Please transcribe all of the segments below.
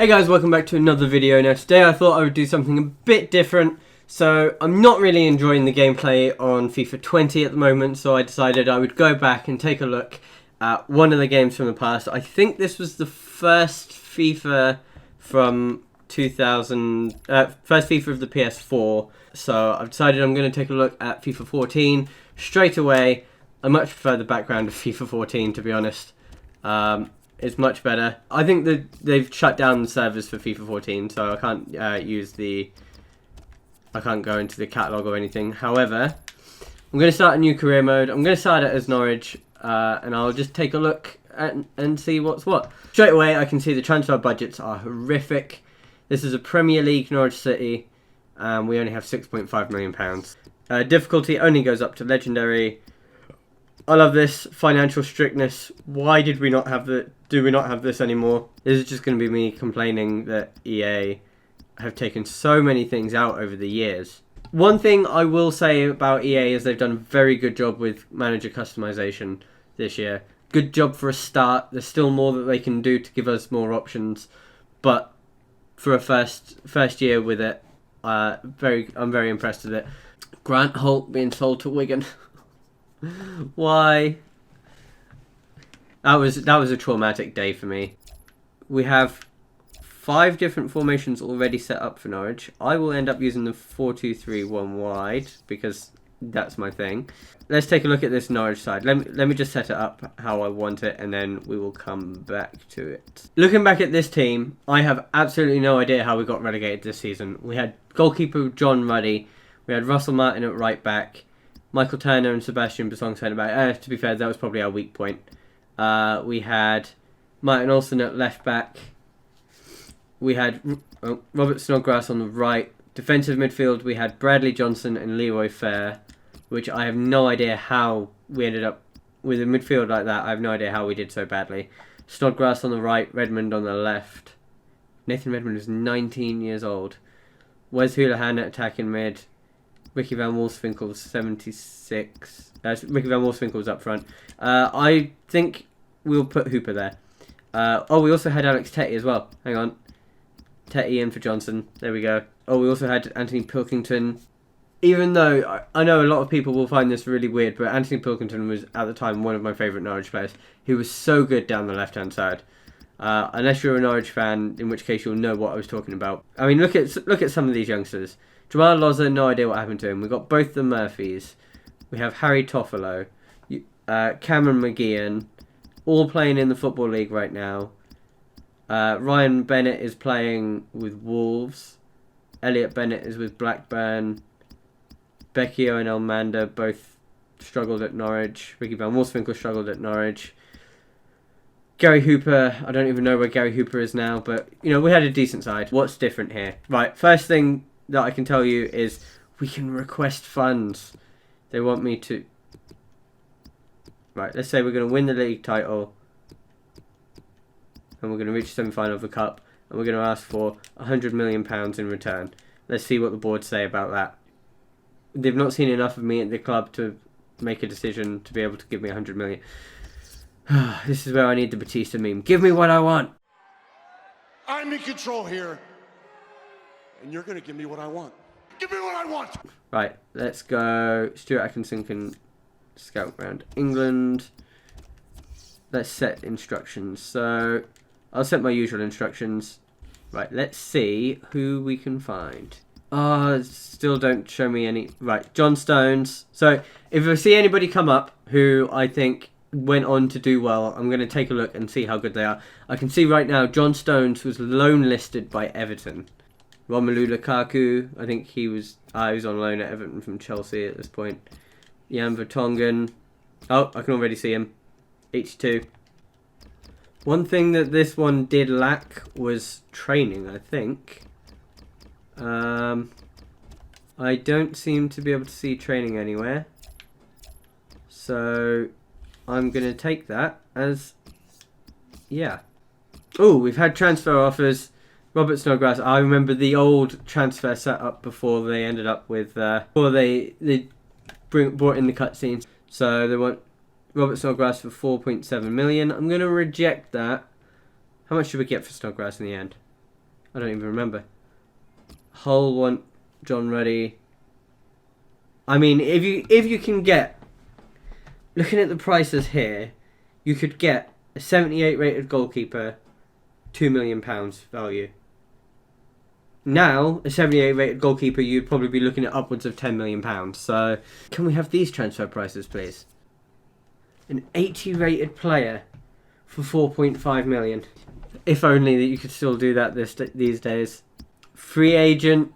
Hey guys, welcome back to another video. Now today I thought I would do something a bit different. So I'm not really enjoying the gameplay on FIFA 20 at the moment, so I decided I would go back and take a look at one of the games from the past. I think this was the first FIFA from 2000, first FIFA of the PS4. So I've decided I'm going to take a look at FIFA 14 straight away. I much prefer the background of FIFA 14, to be honest. It's much better. I think that they've shut down the servers for FIFA 14, so I can't I can't go into the catalogue or anything. However, I'm going to start a new career mode. I'm going to start it as Norwich, and I'll just take a look and see what's what. Straight away, I can see the transfer budgets are horrific. This is a Premier League Norwich City, and we only have £6.5 million. Difficulty only goes up to Legendary. I love this financial strictness. Why did we not have the? Do we not have this anymore? This is just going to be me complaining that EA have taken so many things out over the years. One thing I will say about EA is they've done a very good job with manager customization this year. Good job for a start. There's still more that they can do to give us more options, but for a first year with it, I'm very impressed with it. Grant Holt being sold to Wigan. Why? That was a traumatic day for me. We have 5 different formations already set up for Norwich. I will end up using the 4-2-3-1 wide because that's my thing. Let's take a look at this Norwich side. Let me just set it up how I want it, and then we will come back to it. Looking back at this team, I have absolutely no idea how we got relegated this season. We had goalkeeper John Ruddy. We had Russell Martin at right back. Michael Turner and Sebastian Basong centre back. To be fair, that was probably our weak point. We had Martin Olsen at left back. We had Robert Snodgrass on the right. Defensive midfield, we had Bradley Johnson and Leroy Fair, which I have no idea how we ended up with a midfield like that. I have no idea how we did so badly. Snodgrass on the right, Redmond on the left. Nathan Redmond is 19 years old. Wes Houlihan at attacking mid. Ricky Van Wolfswinkel's 76. Ricky Van Wolfswinkel's up front. I think we'll put Hooper there. We also had Alex Tetty as well. Hang on. Tetty in for Johnson. There we go. We also had Anthony Pilkington. Even though I know a lot of people will find this really weird, but Anthony Pilkington was at the time one of my favourite Norwich players. He was so good down the left-hand side. Unless you're a Norwich fan, in which case you'll know what I was talking about. I mean, look at some of these youngsters. Jamal Loza, no idea what happened to him. We've got both the Murphys. We have Harry Toffolo. Cameron McGeehan. All playing in the Football League right now. Ryan Bennett is playing with Wolves. Elliot Bennett is with Blackburn. Becchio and Elmander both struggled at Norwich. Ricky Van Wolfswinkel struggled at Norwich. Gary Hooper, I don't even know where Gary Hooper is now, but, you know, we had a decent side. What's different here? Right, first thing that I can tell you is we can request funds. They want me to... Right, let's say we're going to win the league title, and we're going to reach the semi-final of the cup, and we're going to ask for £100 million in return. Let's see what the board say about that. They've not seen enough of me at the club to make a decision to be able to give me £100 million. This is where I need the Batista meme. Give me what I want. I'm in control here, and you're going to give me what I want. Give me what I want. Right, let's go. Stuart Atkinson can scout around England. Let's set instructions. So I'll set my usual instructions. Right, let's see who we can find. Still don't show me any. Right, John Stones. So if I see anybody come up who I think went on to do well, I'm going to take a look and see how good they are. I can see right now John Stones was loan listed by Everton. Romelu Lukaku, I think he was on loan at Everton from Chelsea at this point. Jan Vertonghen. Oh, I can already see him. 82. One thing that this one did lack was training, I think. I don't seem to be able to see training anywhere. So I'm going to take that as... Yeah. Oh, we've had transfer offers. Robert Snodgrass. I remember the old transfer setup before they ended up with... before they brought in the cutscenes. So they want Robert Snodgrass for 4.7 million. I'm going to reject that. How much should we get for Snodgrass in the end? I don't even remember. Hull want John Ruddy. I mean, if you can get, looking at the prices here, you could get a 78 rated goalkeeper, £2 million value. Now, a 78 rated goalkeeper, you'd probably be looking at upwards of £10 million. So, can we have these transfer prices, please? An 80 rated player for 4.5 million. If only that you could still do that these days. Free agent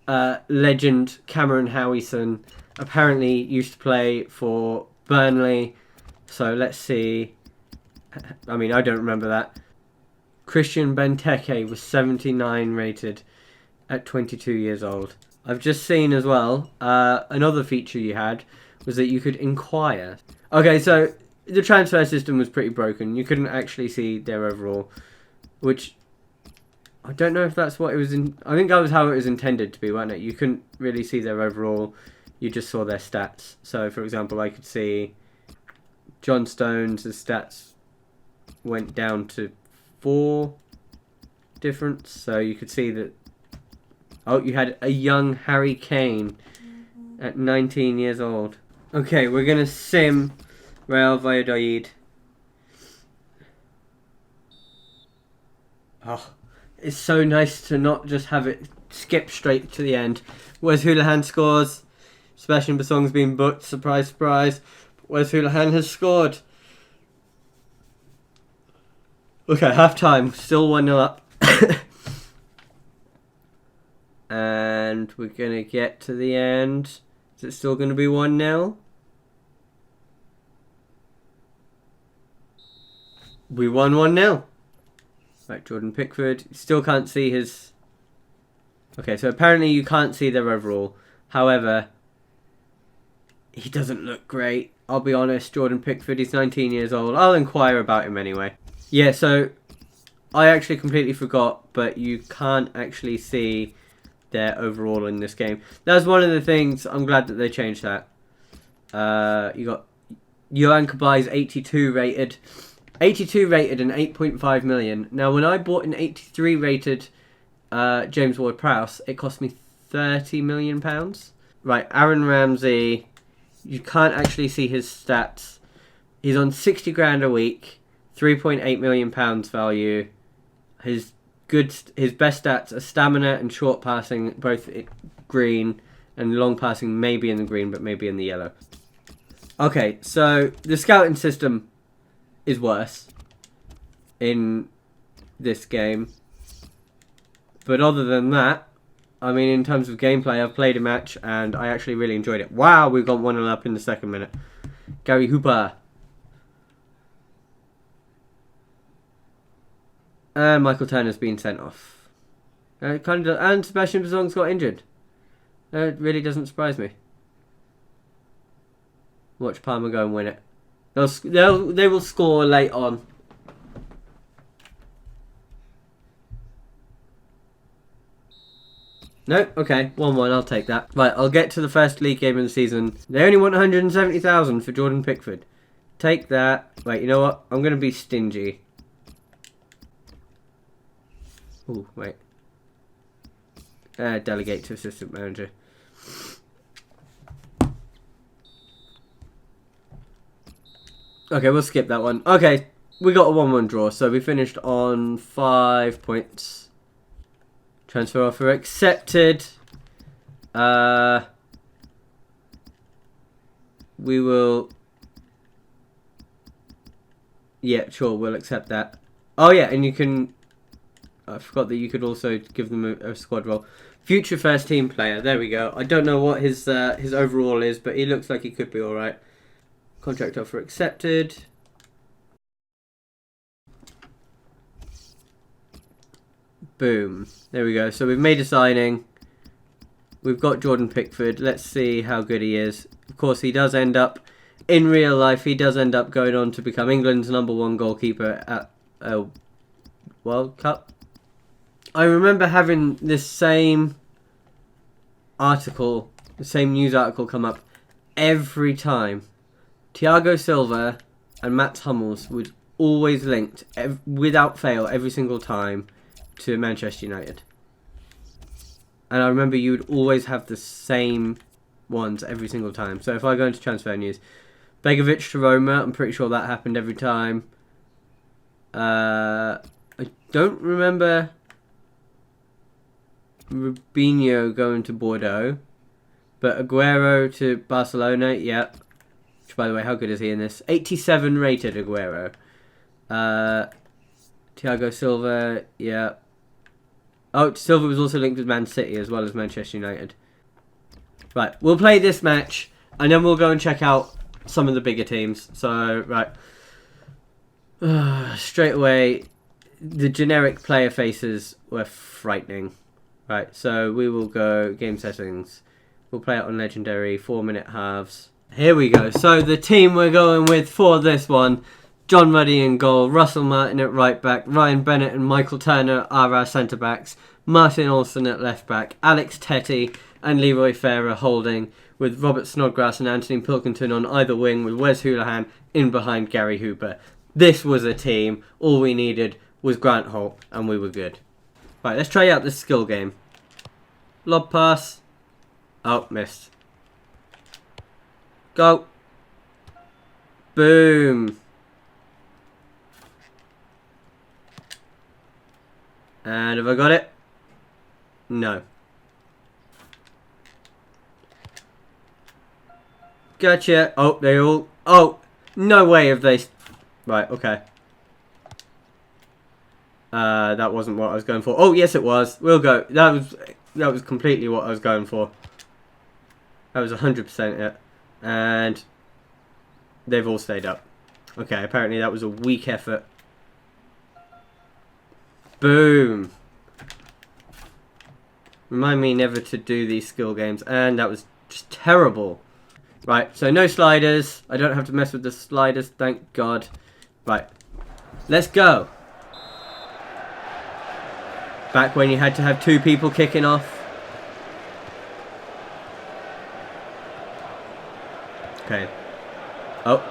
legend Cameron Howison apparently used to play for Burnley. So let's see. I mean, I don't remember that. Christian Benteke was 79 rated at 22 years old. I've just seen as well, another feature you had was that you could inquire. Okay, so the transfer system was pretty broken. You couldn't actually see their overall, which I don't know if that's what it was in. I think that was how it was intended to be, wasn't it? You couldn't really see their overall. You just saw their stats. So, for example, I could see John Stones' stats went down to 4 difference. So you could see that. Oh, you had a young Harry Kane at 19 years old. Okay, we're gonna sim Real Valladolid. Oh, it's so nice to not just have it skip straight to the end. Wes Hoolahan scores. Sebastian Bassong's been booked. Surprise, surprise. Wes Hoolahan has scored. Okay, half time. Still 1-0 up. And we're going to get to the end. Is it still going to be 1-0? We won 1-0. Right, Jordan Pickford. Still can't see his... Okay, so apparently you can't see their overall. However, he doesn't look great. I'll be honest, Jordan Pickford, he's 19 years old. I'll inquire about him anyway. Yeah, so I actually completely forgot, but you can't actually see their overall in this game. That's one of the things. I'm glad that they changed that. You got Johan Kabai's 82 rated. 82 rated and 8.5 million. Now, when I bought an 83 rated James Ward-Prowse, it cost me £30 million. Right, Aaron Ramsey, you can't actually see his stats. He's on 60 grand a week, £3.8 million value. His best stats are stamina and short passing, both green, and long passing maybe in the green, but maybe in the yellow. Okay, so the scouting system is worse in this game. But other than that, I mean, in terms of gameplay, I've played a match and I actually really enjoyed it. Wow, we've got 1-0 up in the second minute. Gary Hooper. And Michael Turner's been sent off. And Sebastian Bassong's got injured. It really doesn't surprise me. Watch Parma go and win it. They will score late on. No, okay, 1-1, I'll take that. Right, I'll get to the first league game of the season. They only want 170,000 for Jordan Pickford. Take that. Wait, you know what? I'm going to be stingy. Oh, wait. Delegate to assistant manager. Okay, we'll skip that one. Okay, we got a 1-1 draw, so we finished on 5 points. Transfer offer accepted. We will... Yeah, sure, we'll accept that. Oh yeah, and you can... I forgot that you could also give them a squad role. Future first team player, there we go. I don't know what his overall is, but he looks like he could be alright. Contract offer accepted. Boom. There we go. So we've made a signing. We've got Jordan Pickford. Let's see how good he is. Of course, he does end up, in real life, he does end up going on to become England's #1 goalkeeper at a World Cup. I remember having this same article, the same news article come up every time. Thiago Silva and Mats Hummels would always linked, without fail, every single time, to Manchester United. And I remember you would always have the same ones every single time. So if I go into transfer news, Begovic to Roma, I'm pretty sure that happened every time. I don't remember Rubinho going to Bordeaux, but Aguero to Barcelona, yep. Which, by the way, how good is he in this? 87 rated Aguero. Thiago Silva, yeah. Oh, Silva was also linked with Man City as well as Manchester United. Right, we'll play this match and then we'll go and check out some of the bigger teams. So, right. Straight away, the generic player faces were frightening. Right, so we will go game settings. We'll play it on legendary, 4-minute halves. Here we go. So the team we're going with for this one: John Ruddy in goal, Russell Martin at right back, Ryan Bennett and Michael Turner are our centre backs, Martin Olsen at left back, Alex Tetty and Leroy Ferrer holding, with Robert Snodgrass and Anthony Pilkington on either wing, with Wes Hoolahan in behind Gary Hooper. This was a team. All we needed was Grant Holt and we were good. Right, let's try out this skill game. Lob pass. Oh, missed. Go. Boom. And have I got it? No. Gotcha. Oh, they all... Oh, no way have they... Right, okay. That wasn't what I was going for. Oh, yes it was. We'll go. That was completely what I was going for. That was 100% it. And they've all stayed up. Okay, apparently that was a weak effort. Boom. Remind me never to do these skill games. And that was just terrible. Right, so no sliders. I don't have to mess with the sliders, thank God. Right, let's go. Back when you had to have 2 people kicking off. Okay. Oh.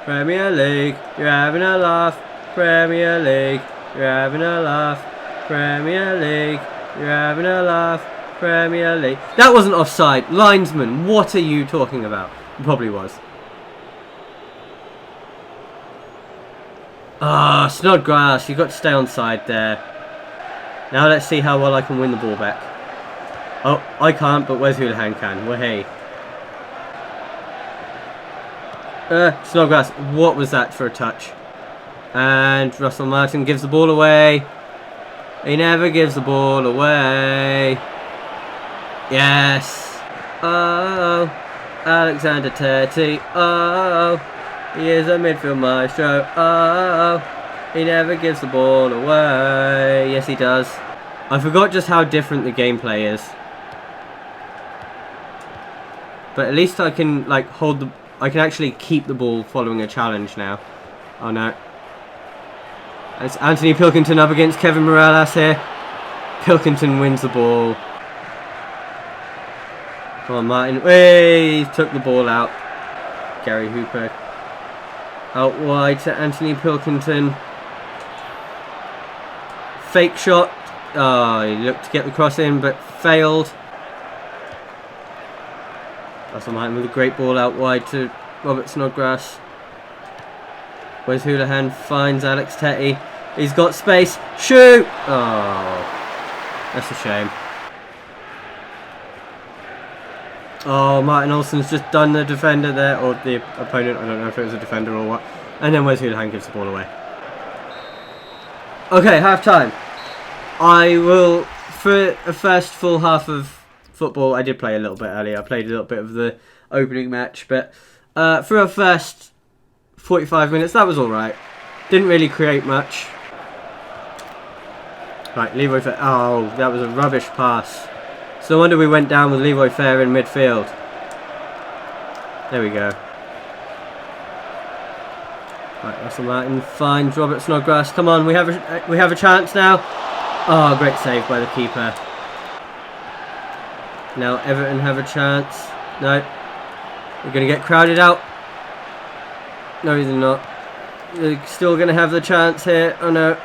Premier League, you're having a laugh. Premier League, you're having a laugh. Premier League, you're having a laugh. Premier League. That wasn't offside. Linesman, what are you talking about? It probably was. Ah, Snodgrass, you've got to stay on side there. Now let's see how well I can win the ball back. Oh, I can't, but Wes Hoolahan can. Well, hey. Snodgrass, what was that for a touch? And Russell Martin gives the ball away. He never gives the ball away. Yes. Oh, Alexander Tetty. Oh, he is a midfield maestro. Oh, he never gives the ball away. Yes, he does. I forgot just how different the gameplay is. But at least I can like hold the. I can actually keep the ball following a challenge now. Oh no. It's Anthony Pilkington up against Kevin Morales here. Pilkington wins the ball. Come on, Martin. Hey, he took the ball out. Gary Hooper. Out wide to Anthony Pilkington. Fake shot. Oh, he looked to get the cross in, but failed. Russell Martin with a great ball out wide to Robert Snodgrass. Wes Hoolahan finds Alex Tetty. He's got space. Shoot! Oh, that's a shame. Oh, Martin Olsen's just done the defender there, or the opponent. I don't know if it was a defender or what. And then Wes Hoolahan gives the ball away. Okay, half time. I will, for a first full half of football, I did play a little bit earlier. I played a little bit of the opening match, but for a first 45 minutes, that was alright. Didn't really create much. Right, Leroy Fair. Oh, that was a rubbish pass. So no wonder we went down with Leroy Fair in midfield. There we go. Right, Russell Martin finds Robert Snodgrass. Come on, we have a chance now. Oh, great save by the keeper. Now Everton have a chance. No. We're going to get crowded out. No, they're not. They're still going to have the chance here. Oh no.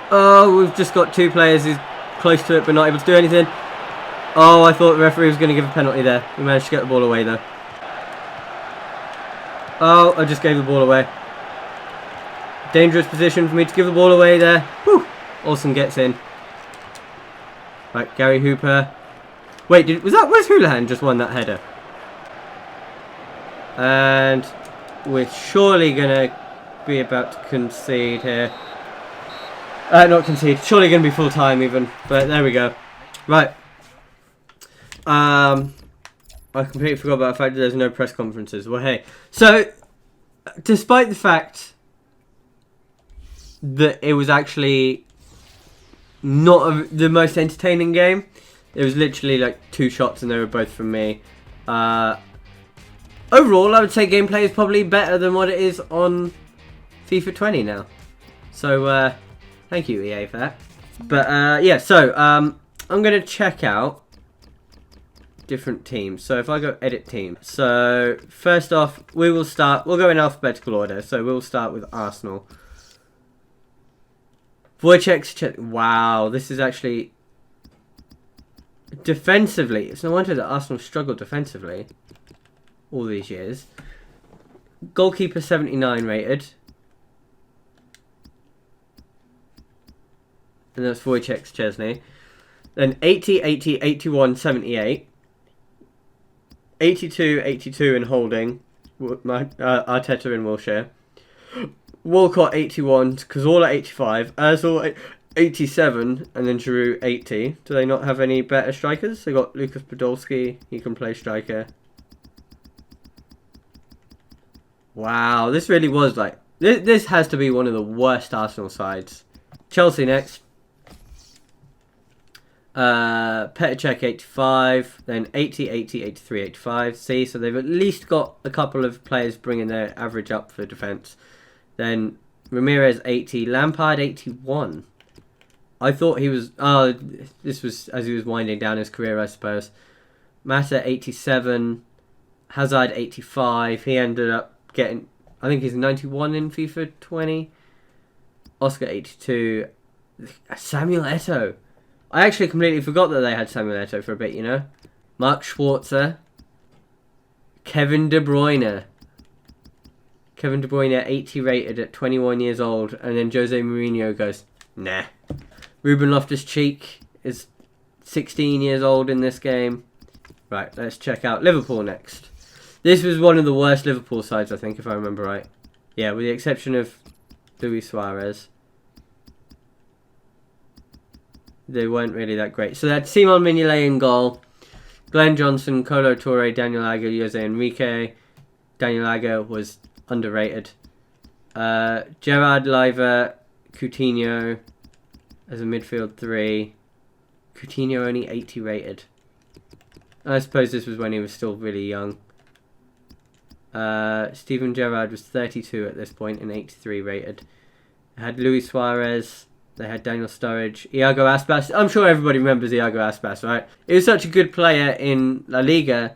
Oh, we've just got two players who's close to it but not able to do anything. Oh, I thought the referee was going to give a penalty there. We managed to get the ball away though. Oh, I just gave the ball away. Dangerous position for me to give the ball away there. Whew. Olsen gets in. Right, Gary Hooper. Wait, where's Houlihan just won that header? And we're surely going to be about to concede here. Not concede. Surely going to be full time even. But there we go. Right. I completely forgot about the fact that there's no press conferences. Well, hey. So, despite the fact that it was actually not the most entertaining game, it was literally like 2 shots and they were both from me. Overall, I would say gameplay is probably better than what it is on FIFA 20 now. So, thank you, EA, for that. But, yeah, so, I'm going to check out different teams. So, if I go edit team. So, first off, we'll go in alphabetical order. So, we'll start with Arsenal. Wojciech's, wow, this is actually... Defensively, it's no wonder that Arsenal struggled defensively all these years. Goalkeeper 79 rated. And that's Wojciech Szczesny. Then 80, 80, 81, 78. 82, 82 in Holding. Arteta in Wilshere. Walcott 81, Cazorla 85, Ozil 87, and then Giroud 80. Do they not have any better strikers? They got Lucas Podolski, he can play striker. Wow, this really was like... This has to be one of the worst Arsenal sides. Chelsea next. Petr Cech 85, then 80, 80, 83, 85. See, so they've at least got a couple of players bringing their average up for defence. Then Ramirez 80, Lampard 81. I thought he was... Oh, this was as he was winding down his career, I suppose. Mata 87, Hazard 85. He ended up getting... I think he's 91 in FIFA 20. Oscar 82. Samuel Eto'o. I actually completely forgot that they had Samuel Eto'o for a bit, you know. Mark Schwarzer. Kevin De Bruyne. Kevin De Bruyne 80 rated at 21 years old. And then Jose Mourinho goes, nah. Ruben Loftus-Cheek is 16 years old in this game. Right, let's check out Liverpool next. This was one of the worst Liverpool sides, I think, if I remember right. Yeah, with the exception of Luis Suarez. They weren't really that great. So they had Simon Mignolet in goal. Glenn Johnson, Kolo Touré, Daniel Agger, Jose Enrique. Daniel Agger was underrated. Gerard Leiva, Coutinho as a midfield 3. Coutinho only 80 rated. I suppose this was when he was still really young. Steven Gerrard was 32 at this point and 83 rated. They had Luis Suarez. They had Daniel Sturridge. Iago Aspas. I'm sure everybody remembers Iago Aspas, right? He was such a good player in La Liga.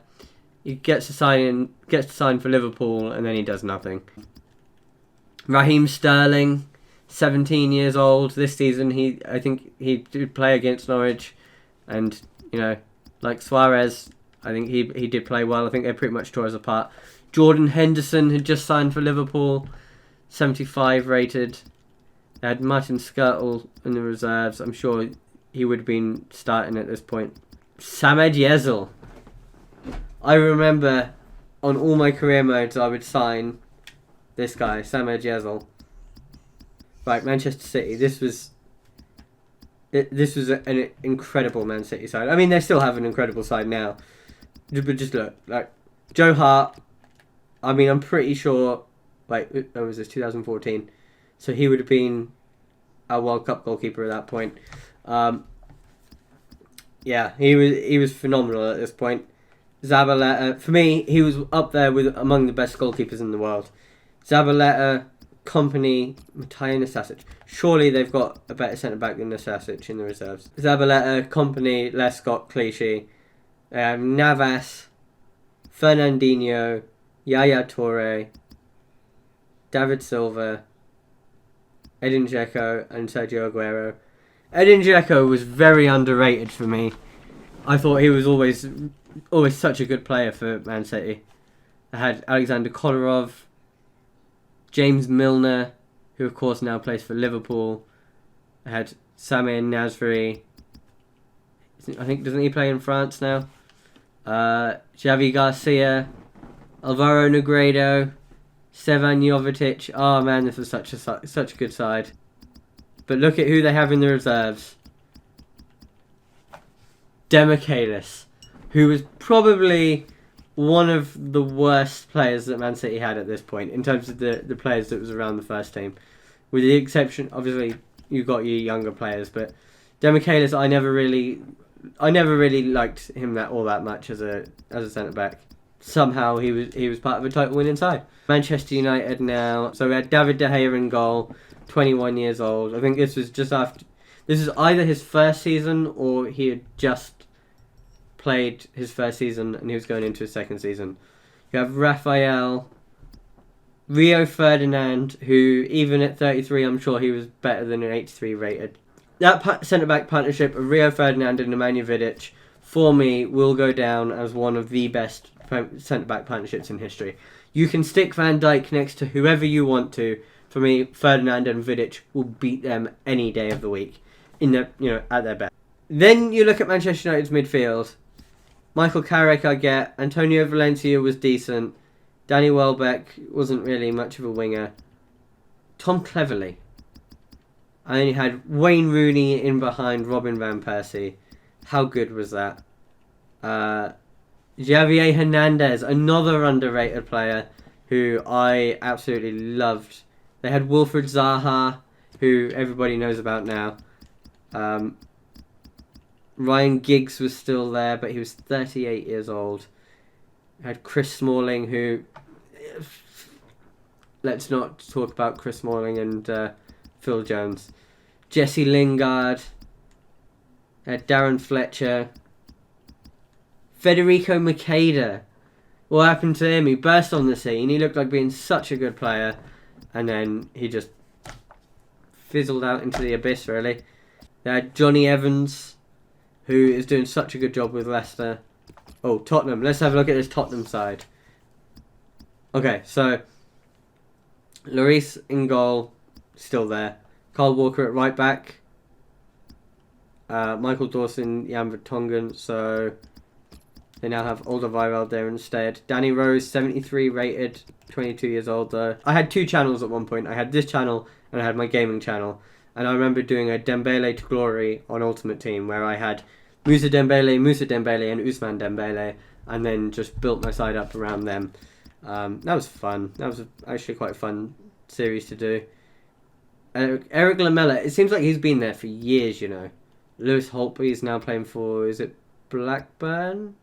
He gets to sign for Liverpool and then he does nothing. Raheem Sterling, 17 years old this season. I think he did play against Norwich, and you know, like Suarez, I think he did play well. I think they pretty much tore us apart. Jordan Henderson had just signed for Liverpool, 75 rated. They had Martin Skirtle in the reserves. I'm sure he would have been starting at this point. Samed Yezel. I remember on all my career modes I would sign this guy, Samed Yezel. Right, Manchester City. This was an incredible Man City side. I mean, they still have an incredible side now. But just look, like Joe Hart. I mean, I'm pretty sure. Like, when was this? 2014. So he would have been a World Cup goalkeeper at that point. Yeah, he was phenomenal at this point. Zabaleta, for me, he was up there with among the best goalkeepers in the world. Zabaleta, Kompany, Matej Nastasic. Surely they've got a better centre back than Nastasic in the reserves. Zabaleta, Kompany, Lescott, Clichy, Navas, Fernandinho, Yaya Toure, David Silva, Edin Dzeko, and Sergio Aguero. Edin Dzeko was very underrated for me. I thought he was always such a good player for Man City. I had Alexander Kolarov, James Milner, who of course now plays for Liverpool. I had Samir Nasri. I think, doesn't he play in France now? Xavi Garcia, Alvaro Negredo, Stevan Jovetic. Oh man, this was such a good side. But look at who they have in the reserves. Demichelis, who was probably one of the worst players that Man City had at this point in terms of the players that was around the first team. With the exception, obviously, you've got your younger players, but Demichelis, I never really liked him that much as a centre back. Somehow he was part of a title winning side. Manchester United now. So we had David De Gea in goal, 21 years old. I think this was just after. This is either his first season or he had just played his first season and he was going into his second season. You have Raphael, Rio Ferdinand, who even at 33, I'm sure he was better than an 83 rated. That centre-back partnership of Rio Ferdinand and Nemanja Vidic, for me, will go down as one of the best centre-back partnerships in history. You can stick Van Dijk next to whoever you want to. For me, Ferdinand and Vidic will beat them any day of the week at their best. Then you look at Manchester United's midfield. Michael Carrick, I get. Antonio Valencia was decent. Danny Welbeck wasn't really much of a winger. Tom Cleverley. I only had Wayne Rooney in behind Robin Van Persie. How good was that? Javier Hernandez, another underrated player who I absolutely loved. They had Wilfred Zaha, who everybody knows about now. Ryan Giggs was still there, but he was 38 years old. I had Chris Smalling, who... Let's not talk about Chris Smalling and Phil Jones. Jesse Lingard. I had Darren Fletcher. Federico Makeda. What happened to him? He burst on the scene. He looked like being such a good player. And then he just fizzled out into the abyss, really. They had Johnny Evans, who is doing such a good job with Leicester. Oh, Tottenham. Let's have a look at this Tottenham side. Okay, so Lloris in goal, still there. Kyle Walker at right back. Michael Dawson, Jan Vertonghen. So they now have Alderweireld there instead. Danny Rose, 73 rated, 22 years old though. I had two channels at one point. I had this channel and I had my gaming channel. And I remember doing a Dembele to Glory on Ultimate Team where I had Moussa Dembele, and Ousmane Dembele, and then just built my side up around them. That was fun. That was actually quite a fun series to do. Eric Lamela, it seems like he's been there for years, you know. Lewis Holtby is now playing for, is it Blackburn?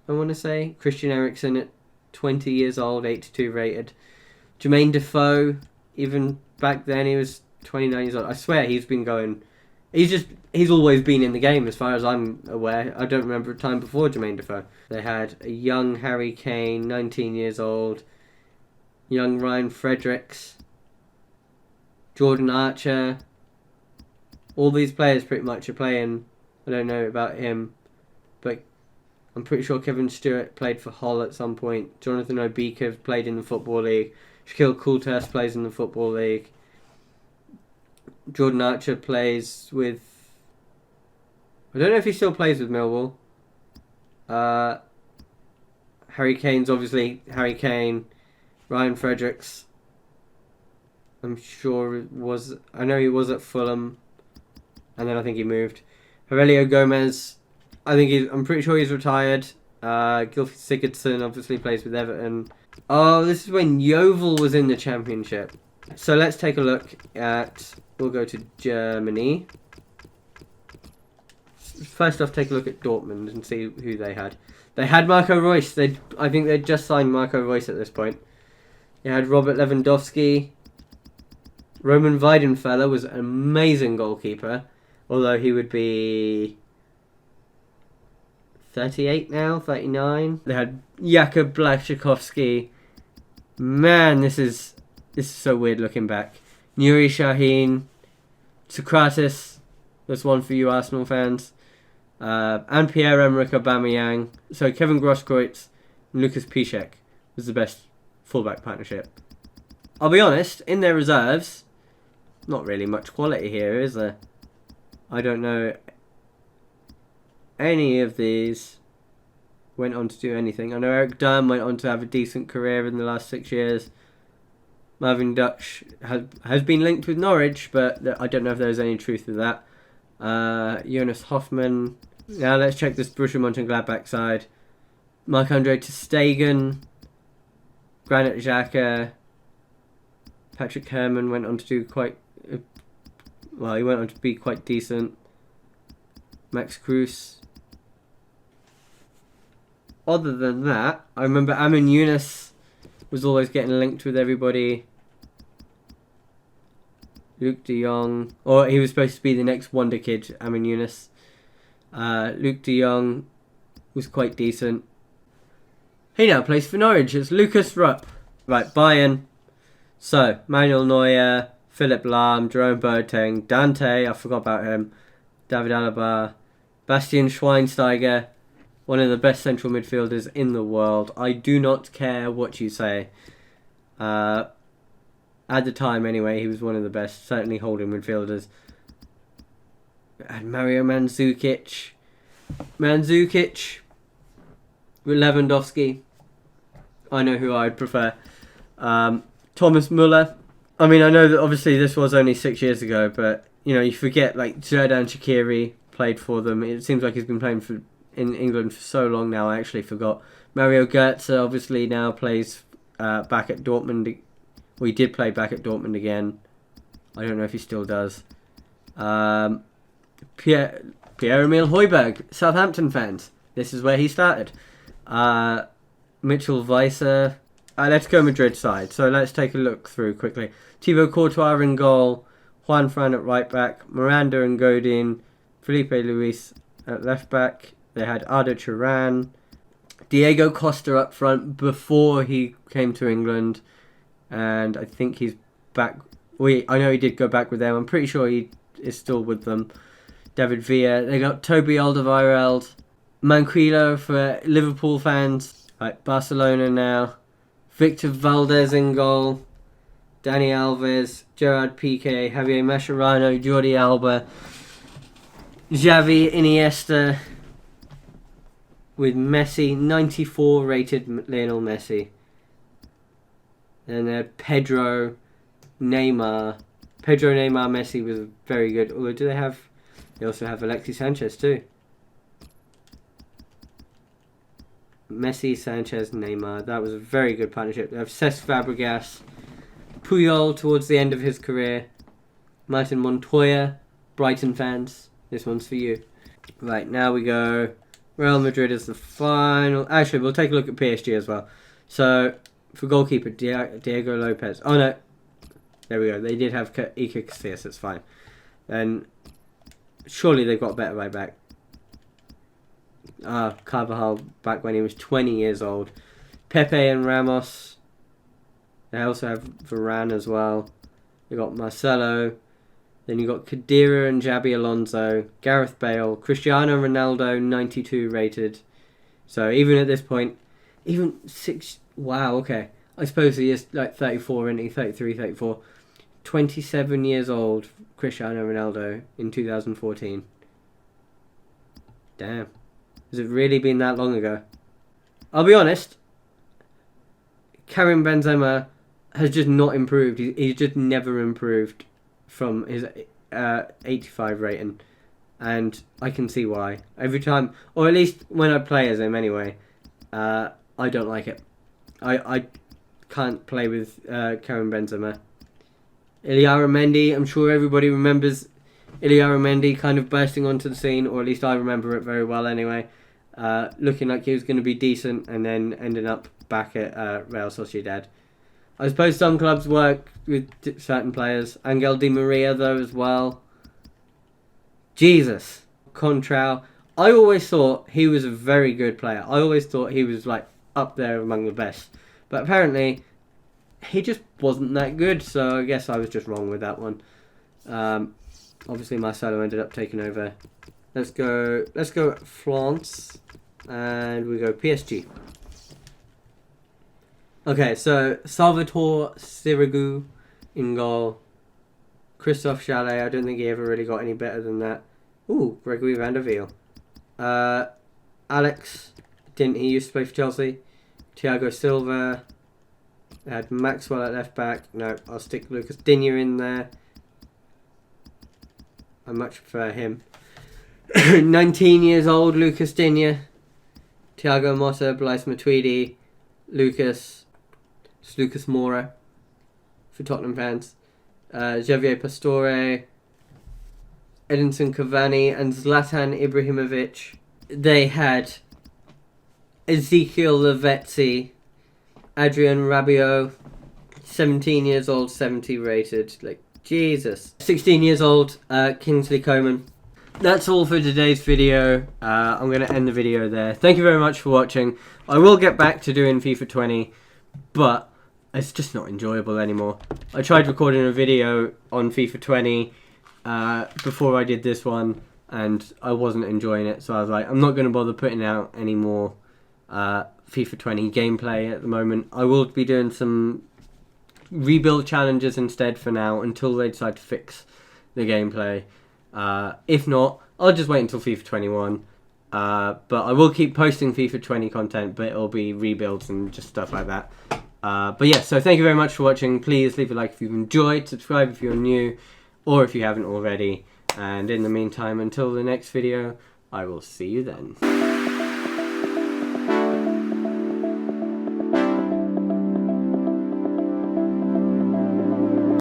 I want to say. Christian Eriksen at 20 years old, 82 rated. Jermaine Defoe, even back then he was 29 years old. I swear he's been going... He's always been in the game as far as I'm aware. I don't remember a time before Jermaine Defoe. They had a young Harry Kane, 19 years old. Young Ryan Fredericks. Jordan Archer. All these players pretty much are playing. I don't know about him, but I'm pretty sure Kevin Stewart played for Hull at some point. Jonathan Obika played in the Football League. Shaquille Coulthurst plays in the Football League. Jordan Archer plays with... I don't know if he still plays with Millwall. Harry Kane's obviously Harry Kane. Ryan Fredericks, I'm sure was... I know he was at Fulham. And then I think he moved. Aurelio Gomez, I'm pretty sure he's retired. Gylfi Sigurdsson obviously plays with Everton. Oh, this is when Yeovil was in the Championship. So let's take a look at... We'll go to Germany. First off, take a look at Dortmund and see who they had. They had Marco Reus. I think they'd just signed Marco Reus at this point. They had Robert Lewandowski. Roman Weidenfeller was an amazing goalkeeper. Although he would be 38 now, 39. They had Jakub Blaszczykowski. Man, this is so weird looking back. Nuri Sahin, Socrates. That's one for you Arsenal fans. And Pierre-Emerick Aubameyang. So Kevin Grosskreutz and Lucas Piszczek was the best fullback partnership. I'll be honest, in their reserves, not really much quality here, is there? I don't know any of these went on to do anything. I know Eric Durm went on to have a decent career in the last 6 years. Marvin Dutch has been linked with Norwich, but I don't know if there's any truth to that. Jonas Hoffmann. Now let's check this Borussia Mönchengladbach side. Marc-Andre ter Stegen, Granit Xhaka, Patrick Herrmann went on to do quite... well, he went on to be quite decent. Max Kruse. Other than that, I remember Amin Younes was always getting linked with everybody. Luke de Jong, or he was supposed to be the next wonder kid, Amin Younes. Luke de Jong was quite decent. He now plays for Norwich. It's Lucas Rupp. Right, Bayern. So, Manuel Neuer, Philipp Lahm, Jerome Boateng, Dante, I forgot about him, David Alaba, Bastian Schweinsteiger, one of the best central midfielders in the world. I do not care what you say. At the time, anyway, he was one of the best, certainly holding midfielders. And Mario Mandzukic. Lewandowski. I know who I'd prefer. Thomas Muller. I mean, I know that obviously this was only 6 years ago, but, you know, you forget, like, Xherdan Shaqiri played for them. It seems like he's been playing in England for so long now, I actually forgot. Mario Götze obviously now plays back at Dortmund. Well, he did play back at Dortmund again. I don't know if he still does. Pierre-Emile Højbjerg, Southampton fans. This is where he started. Mitchell Weiser. Atletico Madrid side. So let's take a look through quickly. Thibaut Courtois in goal. Juan Fran at right back. Miranda and Godin. Felipe Luis at left back. They had Arda Turan. Diego Costa up front before he came to England. And I think he's back. I know he did go back with them. I'm pretty sure he is still with them. David Villa. They got Toby Alderweireld. Manquillo for Liverpool fans. Right, Barcelona now. Victor Valdez in goal. Dani Alves. Gerard Piqué. Javier Mascherano. Jordi Alba. Xavi Iniesta. With Messi. 94 rated Lionel Messi. And Pedro Neymar. Pedro Neymar Messi was very good. Although they also have Alexis Sanchez too. Messi, Sanchez, Neymar. That was a very good partnership. They have Cesc Fabregas. Puyol towards the end of his career. Martin Montoya. Brighton fans. This one's for you. Right, now we go. Real Madrid is the final. Actually, we'll take a look at PSG as well. So, for goalkeeper, Diego Lopez. Oh, no. There we go. They did have Iker Casillas. That's fine. Then, surely they've got a better right back. Carvajal back when he was 20 years old. Pepe and Ramos. They also have Varane as well. They got Marcelo. Then you got Khedira and Xabi Alonso. Gareth Bale. Cristiano Ronaldo, 92 rated. So even at this point, even 6... Wow, okay. I suppose he is like 34, isn't he? 33, 34. 27 years old, Cristiano Ronaldo in 2014. Damn. Has it really been that long ago? I'll be honest. Karim Benzema has just not improved. He's just never improved from his 85 rating. And I can see why. Every time, or at least when I play as him anyway, I don't like it. I can't play with Karim Benzema. Iliara Mendy, I'm sure everybody remembers Iliara Mendy kind of bursting onto the scene, or at least I remember it very well anyway. Looking like he was going to be decent and then ending up back at Real Sociedad. I suppose some clubs work with certain players. Angel Di Maria though as well. Jesus. Contral. I always thought he was a very good player. I always thought he was like up there among the best. But apparently he just wasn't that good, so I guess I was just wrong with that one. Obviously Marcelo ended up taking over. Let's go France, and we go PSG. Okay, so Salvatore Sirigu in goal. Christophe Chalet, I don't think he ever really got any better than that. Ooh, Gregory van der Veer. Alex, didn't he used to play for Chelsea? Thiago Silva. They had Maxwell at left back. No, I'll stick Lucas Digne in there. I much prefer him. 19 years old, Lucas Digne. Thiago Motta, Blaise Matuidi, Lucas Moura for Tottenham fans. Javier Pastore, Edinson Cavani, and Zlatan Ibrahimovic. They had Ezekiel Lavezzi, Adrian Rabiot, 17 years old, 70 rated. Like, Jesus. 16 years old, Kingsley Coman. That's all for today's video. I'm going to end the video there. Thank you very much for watching. I will get back to doing FIFA 20, but it's just not enjoyable anymore. I tried recording a video on FIFA 20 before I did this one, and I wasn't enjoying it, so I was like, I'm not going to bother putting out any more FIFA 20 gameplay at the moment. I will be doing some rebuild challenges instead for now, until they decide to fix the gameplay. If not, I'll just wait until FIFA 21. But I will keep posting FIFA 20 content, but it'll be rebuilds and just stuff like that. But yeah, so thank you very much for watching. Please leave a like if you've enjoyed, subscribe if you're new, or if you haven't already. And in the meantime, until the next video, I will see you then.